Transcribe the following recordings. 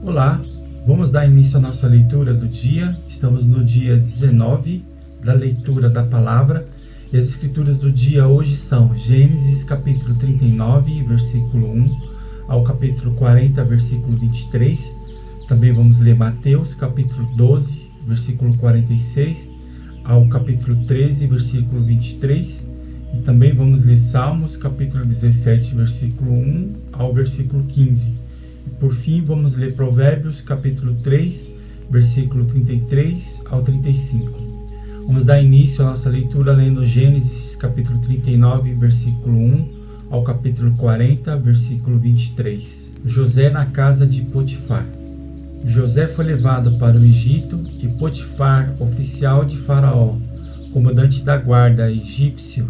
Olá, vamos dar início à nossa leitura do dia. Estamos no dia 19 da leitura da palavra e as escrituras do dia hoje são Gênesis capítulo 39, versículo 1 ao capítulo 40, versículo 23. Também vamos ler Mateus capítulo 12, versículo 46 ao capítulo 13, versículo 23. E também vamos ler Salmos capítulo 17, versículo 1 ao versículo 15. E por fim, vamos ler Provérbios capítulo 3, versículo 33 ao 35. Vamos dar início à nossa leitura lendo Gênesis capítulo 39, versículo 1 ao capítulo 40, versículo 23. José na casa de Potifar. José foi levado para o Egito e Potifar, oficial de Faraó, comandante da guarda egípcio,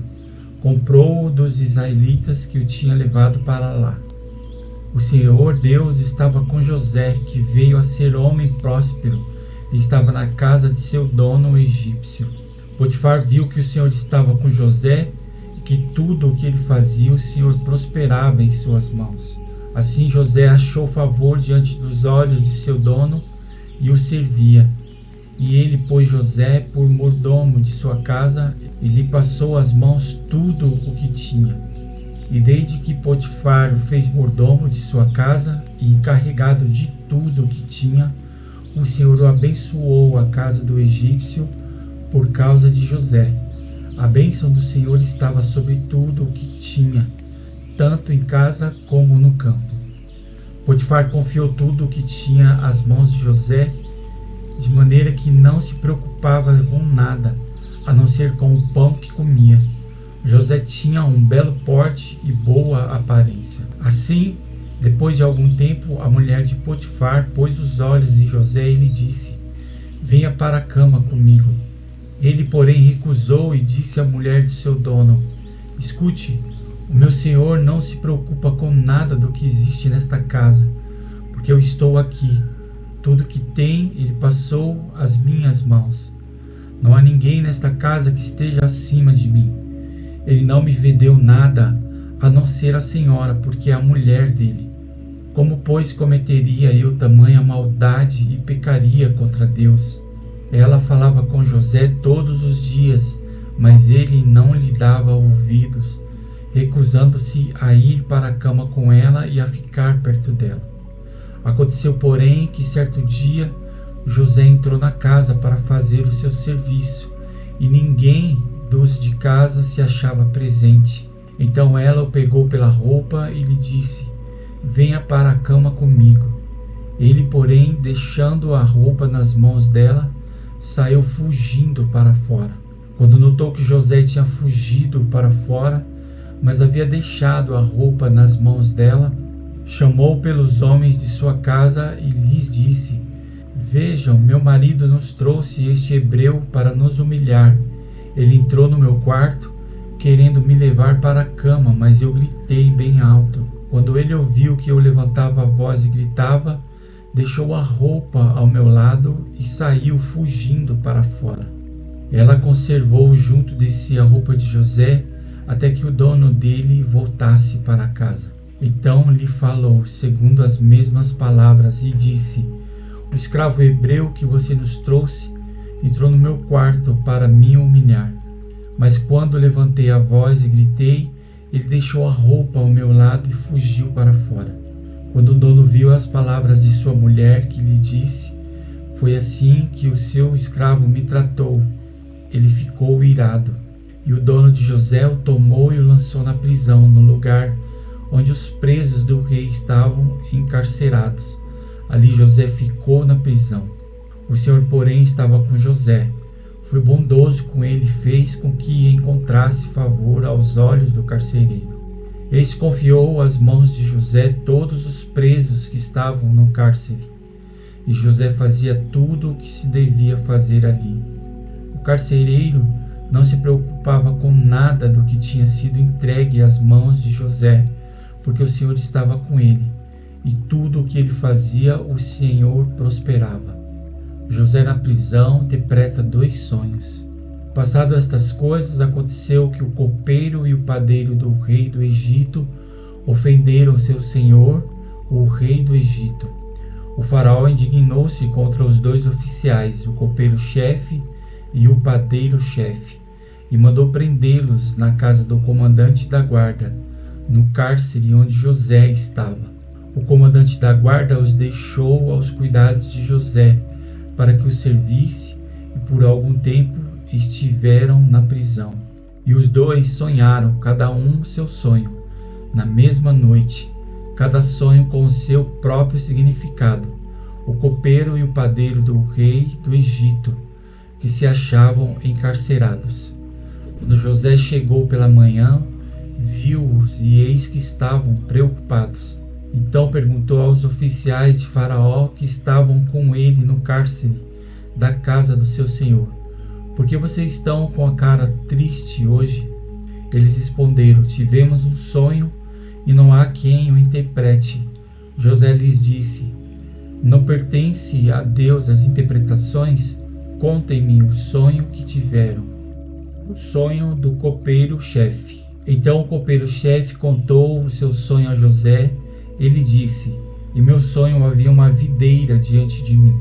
comprou-o dos israelitas que o tinha levado para lá. O Senhor Deus estava com José, que veio a ser homem próspero, e estava na casa de seu dono egípcio. Potifar viu que o Senhor estava com José e que tudo o que ele fazia, o Senhor prosperava em suas mãos. Assim José achou favor diante dos olhos de seu dono e o servia. E ele pôs José por mordomo de sua casa e lhe passou às mãos tudo o que tinha. E desde que Potifar o fez mordomo de sua casa e encarregado de tudo o que tinha, o Senhor o abençoou a casa do egípcio por causa de José. A bênção do Senhor estava sobre tudo o que tinha, tanto em casa como no campo. Potifar confiou tudo o que tinha às mãos de José, de maneira que não se preocupava com nada, a não ser com o pão que comia. José tinha um belo porte e boa aparência. Assim, depois de algum tempo, a mulher de Potifar pôs os olhos em José e lhe disse: "Venha para a cama comigo." Ele, porém, recusou e disse à mulher de seu dono: "Escute, o meu senhor não se preocupa com nada do que existe nesta casa, porque eu estou aqui. Tudo que tem, ele passou às minhas mãos. Não há ninguém nesta casa que esteja acima de mim. Ele não me vendeu nada, a não ser a senhora, porque é a mulher dele. Como, pois, cometeria eu tamanha maldade e pecaria contra Deus?" Ela falava com José todos os dias, mas ele não lhe dava ouvidos, recusando-se a ir para a cama com ela e a ficar perto dela. Aconteceu, porém, que certo dia José entrou na casa para fazer o seu serviço e ninguém dos de casa se achava presente. Então ela o pegou pela roupa e lhe disse: "Venha para a cama comigo." Ele, porém, deixando a roupa nas mãos dela, saiu fugindo para fora. Quando notou que José tinha fugido para fora, mas havia deixado a roupa nas mãos dela, chamou pelos homens de sua casa e lhes disse: "Vejam, meu marido nos trouxe este hebreu para nos humilhar. Ele entrou no meu quarto, querendo me levar para a cama, mas eu gritei bem alto. Quando ele ouviu que eu levantava a voz e gritava, deixou a roupa ao meu lado e saiu fugindo para fora." Ela conservou junto de si a roupa de José até que o dono dele voltasse para casa. Então lhe falou segundo as mesmas palavras e disse: "O escravo hebreu que você nos trouxe entrou no meu quarto para me humilhar. Mas quando levantei a voz e gritei, ele deixou a roupa ao meu lado e fugiu para fora." Quando o dono viu as palavras de sua mulher, que lhe disse: "Foi assim que o seu escravo me tratou," ele ficou irado. E o dono de José o tomou e o lançou na prisão, no lugar onde os presos do rei estavam encarcerados. Ali José ficou na prisão. O Senhor, porém, estava com José. Foi bondoso com ele e fez com que encontrasse favor aos olhos do carcereiro. Este confiou às mãos de José todos os presos que estavam no cárcere. E José fazia tudo o que se devia fazer ali. O carcereiro não se preocupava com nada do que tinha sido entregue às mãos de José, porque o Senhor estava com ele, e tudo o que ele fazia, o Senhor prosperava. José na prisão interpreta 2 sonhos. Passado estas coisas, aconteceu que o copeiro e o padeiro do rei do Egito ofenderam seu senhor, o rei do Egito. O faraó indignou-se contra os 2 oficiais, o copeiro-chefe e o padeiro-chefe, e mandou prendê-los na casa do comandante da guarda, no cárcere onde José estava. O comandante da guarda os deixou aos cuidados de José, para que o servisse, e por algum tempo estiveram na prisão. E os 2 sonharam, cada um o seu sonho, na mesma noite, cada sonho com o seu próprio significado. O copeiro e o padeiro do rei do Egito, que se achavam encarcerados. Quando José chegou pela manhã, viu-os e eis que estavam preocupados. Então perguntou aos oficiais de Faraó que estavam com ele no cárcere da casa do seu senhor: por que vocês estão com a cara triste hoje? Eles responderam: tivemos um sonho e não há quem o interprete. José lhes disse: não pertence a Deus as interpretações? Contem-me o sonho que tiveram. O sonho do copeiro-chefe. Então o copeiro-chefe contou o seu sonho a José. Ele disse: em meu sonho havia uma videira diante de mim,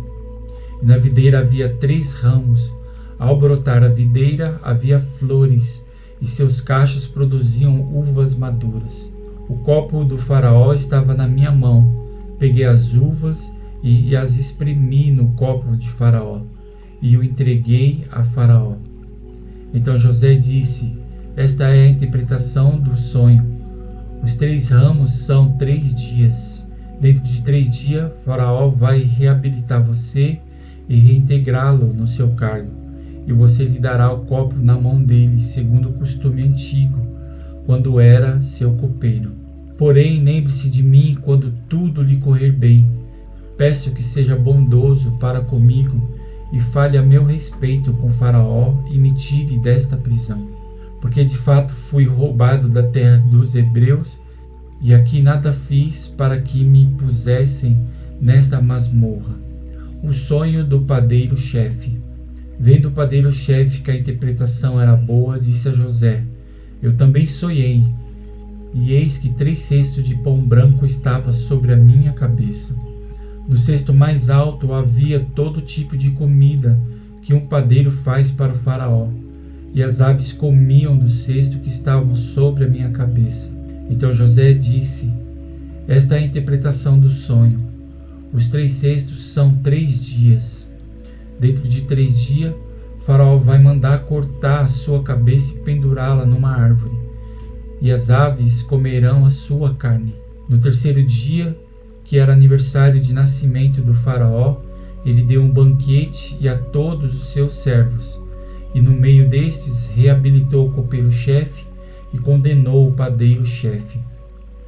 e na videira havia 3 ramos. Ao brotar a videira havia flores, e seus cachos produziam uvas maduras. O copo do faraó estava na minha mão. Peguei as uvas e as espremi no copo de Faraó, e o entreguei a Faraó. Então José disse: esta é a interpretação do sonho. Os 3 ramos são 3 dias. Dentro de 3 dias, Faraó vai reabilitar você e reintegrá-lo no seu cargo, e você lhe dará o copo na mão dele, segundo o costume antigo, quando era seu copeiro. Porém, lembre-se de mim quando tudo lhe correr bem. Peço que seja bondoso para comigo e fale a meu respeito com Faraó e me tire desta prisão. Porque de fato fui roubado da terra dos hebreus e aqui nada fiz para que me pusessem nesta masmorra. O sonho do padeiro-chefe. Vendo o padeiro-chefe que a interpretação era boa, disse a José: eu também sonhei, e eis que 3 cestos de pão branco estava sobre a minha cabeça. No cesto mais alto havia todo tipo de comida que um padeiro faz para o faraó, e as aves comiam do cesto que estava sobre a minha cabeça. Então José disse: esta é a interpretação do sonho. Os 3 cestos são 3 dias. Dentro de 3 dias, o faraó vai mandar cortar a sua cabeça e pendurá-la numa árvore, e as aves comerão a sua carne. No 3º dia, que era aniversário de nascimento do faraó, ele deu um banquete e a todos os seus servos, e no meio destes reabilitou o copeiro-chefe e condenou o padeiro-chefe.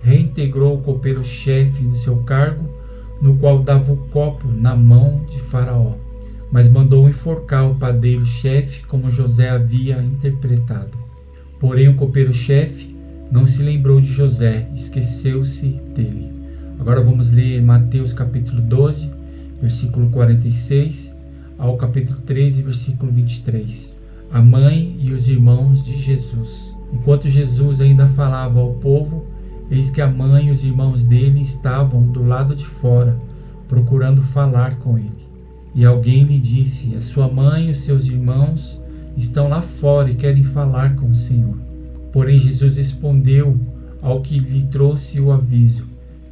Reintegrou o copeiro-chefe no seu cargo, no qual dava o copo na mão de Faraó, mas mandou enforcar o padeiro-chefe como José havia interpretado. Porém o copeiro-chefe não se lembrou de José, esqueceu-se dele. Agora vamos ler Mateus capítulo 12, versículo 46, ao capítulo 13, versículo 23. A mãe e os irmãos de Jesus. Enquanto Jesus ainda falava ao povo, eis que a mãe e os irmãos dele estavam do lado de fora, procurando falar com ele. E alguém lhe disse: a sua mãe e os seus irmãos estão lá fora e querem falar com o Senhor. Porém Jesus respondeu ao que lhe trouxe o aviso: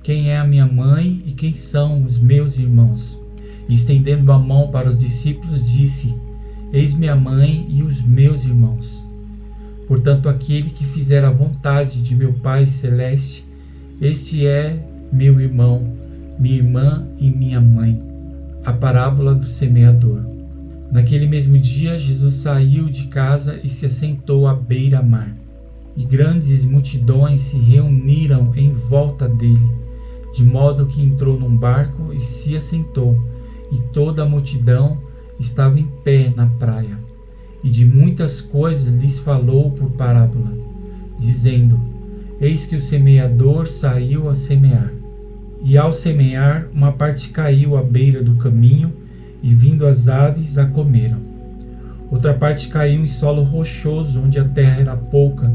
quem é a minha mãe e quem são os meus irmãos? E estendendo a mão para os discípulos, disse: eis minha mãe e os meus irmãos. Portanto, aquele que fizer a vontade de meu Pai Celeste, este é meu irmão, minha irmã e minha mãe. A parábola do semeador. Naquele mesmo dia, Jesus saiu de casa e se assentou à beira-mar. E grandes multidões se reuniram em volta dele, de modo que entrou num barco e se assentou, e toda a multidão estava em pé na praia. E de muitas coisas lhes falou por parábola, dizendo: eis que o semeador saiu a semear. E ao semear, uma parte caiu à beira do caminho, e vindo as aves a comeram. Outra parte caiu em solo rochoso, onde a terra era pouca,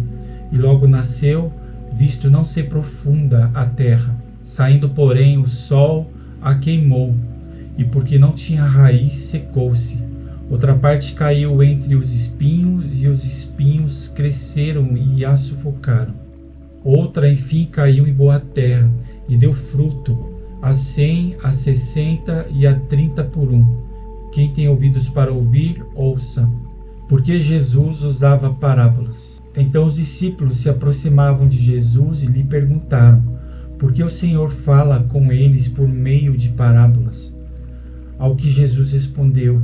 e logo nasceu, visto não ser profunda a terra. Saindo, porém, o sol, a queimou, e porque não tinha raiz, secou-se. Outra parte caiu entre os espinhos, e os espinhos cresceram e a sufocaram. Outra, enfim, caiu em boa terra, e deu fruto, a 100, a 60 e a 30 por um. Quem tem ouvidos para ouvir, ouça. Porque Jesus usava parábolas. Então os discípulos se aproximavam de Jesus e lhe perguntaram: por que o Senhor fala com eles por meio de parábolas? Ao que Jesus respondeu: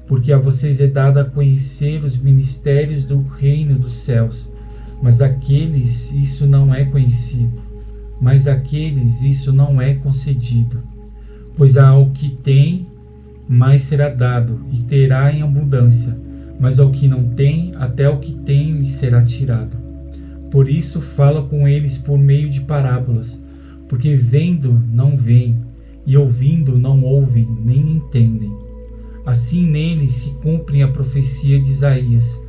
porque a vocês é dado a conhecer os mistérios do reino dos céus, mas àqueles isso não é conhecido, mas àqueles isso não é concedido. Pois ao que tem, mais será dado, e terá em abundância, mas ao que não tem, até o que tem lhe será tirado. Por isso fala com eles por meio de parábolas, porque vendo não veem, e ouvindo não ouvem, nem entendem. Assim neles se cumpre a profecia de Isaías: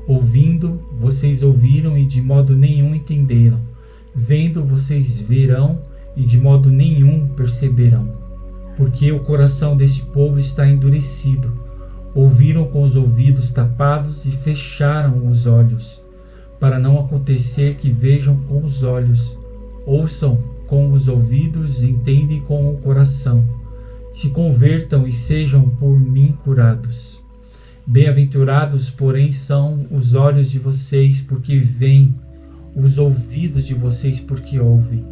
ouvindo, vocês ouviram e de modo nenhum entenderam. Vendo, vocês verão e de modo nenhum perceberão. Porque o coração deste povo está endurecido. Ouviram com os ouvidos tapados e fecharam os olhos, para não acontecer que vejam com os olhos, ouçam com os ouvidos e entendem com o coração, se convertam e sejam por mim curados. Bem-aventurados, porém, são os olhos de vocês, porque veem, os ouvidos de vocês, porque ouvem.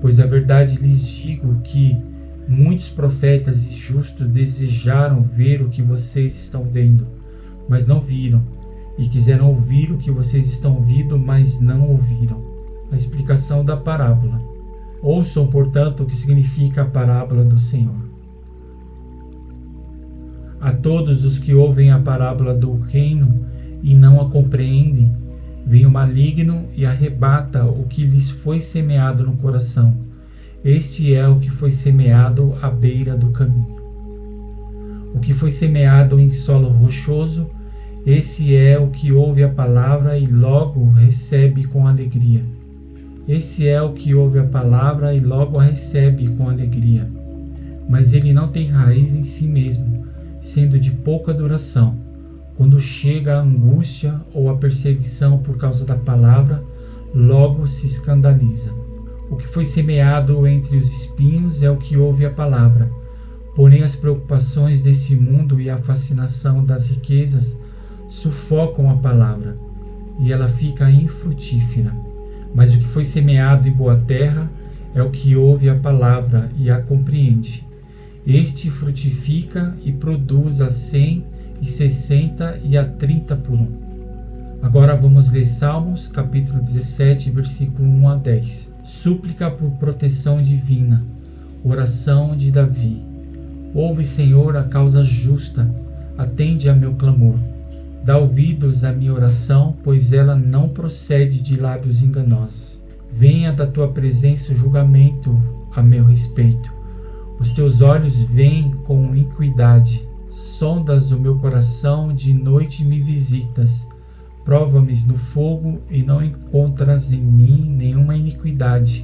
Pois a verdade lhes digo que muitos profetas e justos desejaram ver o que vocês estão vendo, mas não viram, e quiseram ouvir o que vocês estão ouvindo, mas não ouviram. A explicação da parábola. Ouçam, portanto, o que significa a parábola do Senhor. A todos os que ouvem a parábola do reino e não a compreendem, vem o maligno e arrebata o que lhes foi semeado no coração. Este é o que foi semeado à beira do caminho. O que foi semeado em solo rochoso, esse é o que ouve a palavra e logo recebe com alegria. Esse é o que ouve a palavra e logo a recebe com alegria. Mas ele não tem raiz em si mesmo, sendo de pouca duração. Quando chega a angústia ou a perseguição por causa da palavra, logo se escandaliza. O que foi semeado entre os espinhos é o que ouve a palavra. Porém, as preocupações desse mundo e a fascinação das riquezas sufocam a palavra, e ela fica infrutífera. Mas o que foi semeado em boa terra é o que ouve a palavra e a compreende. Este frutifica e produz a 100, e 60 e a 30 por um. Agora vamos ler Salmos, capítulo 17, versículo 1 a 10. Súplica por proteção divina. Oração de Davi. Ouve, Senhor, a causa justa, atende a meu clamor. Dá ouvidos à minha oração, pois ela não procede de lábios enganosos. Venha da tua presença o julgamento a meu respeito. Os teus olhos veem com iniquidade. Sondas o meu coração, de noite me visitas. Prova-me no fogo e não encontras em mim nenhuma iniquidade.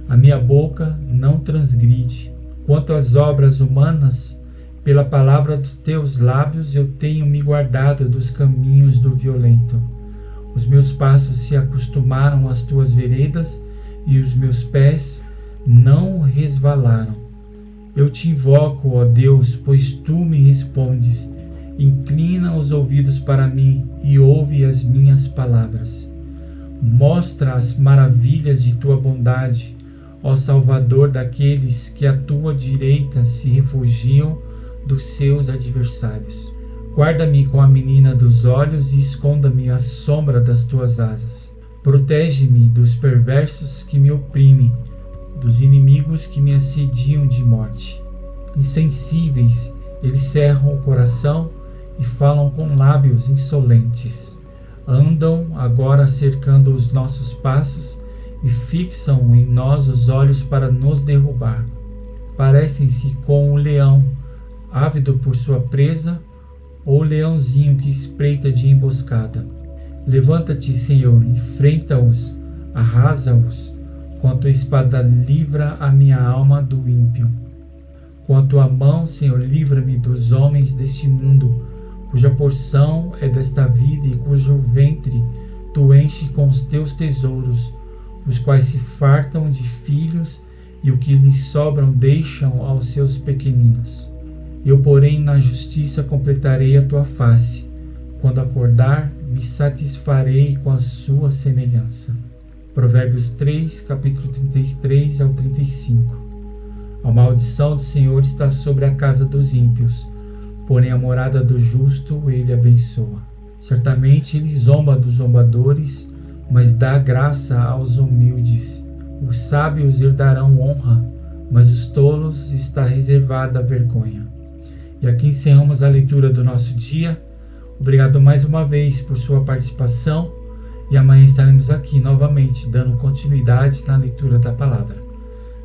A minha boca não transgride. Quanto às obras humanas, pela palavra dos teus lábios eu tenho me guardado dos caminhos do violento. Os meus passos se acostumaram às tuas veredas e os meus pés não resvalaram. Eu te invoco, ó Deus, pois tu me respondes. Inclina os ouvidos para mim e ouve as minhas palavras. Mostra as maravilhas de tua bondade, ó Salvador daqueles que à tua direita se refugiam dos seus adversários. Guarda-me com a menina dos olhos e esconda-me à sombra das tuas asas. Protege-me dos perversos que me oprimem, dos inimigos que me assediam de morte. Insensíveis, eles cerram o coração e falam com lábios insolentes. Andam agora cercando os nossos passos e fixam em nós os olhos para nos derrubar. Parecem-se com o leão, ávido por sua presa, ou o leãozinho que espreita de emboscada. Levanta-te, Senhor, enfrenta-os, arrasa-os, com a tua espada livra a minha alma do ímpio. Com a tua mão, Senhor, livra-me dos homens deste mundo, cuja porção é desta vida e cujo ventre tu enche com os teus tesouros, os quais se fartam de filhos e o que lhes sobram deixam aos seus pequeninos. Eu, porém, na justiça completarei a tua face. Quando acordar, me satisfarei com a sua semelhança. Provérbios 3, capítulo 33 ao 35. A maldição do Senhor está sobre a casa dos ímpios, porém a morada do justo ele abençoa. Certamente ele zomba dos zombadores, mas dá graça aos humildes. Os sábios herdarão honra, mas os tolos está reservada a vergonha. E aqui encerramos a leitura do nosso dia. Obrigado mais uma vez por sua participação e amanhã estaremos aqui novamente dando continuidade na leitura da palavra.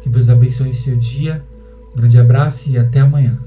Que Deus abençoe seu dia. Um grande abraço e até amanhã.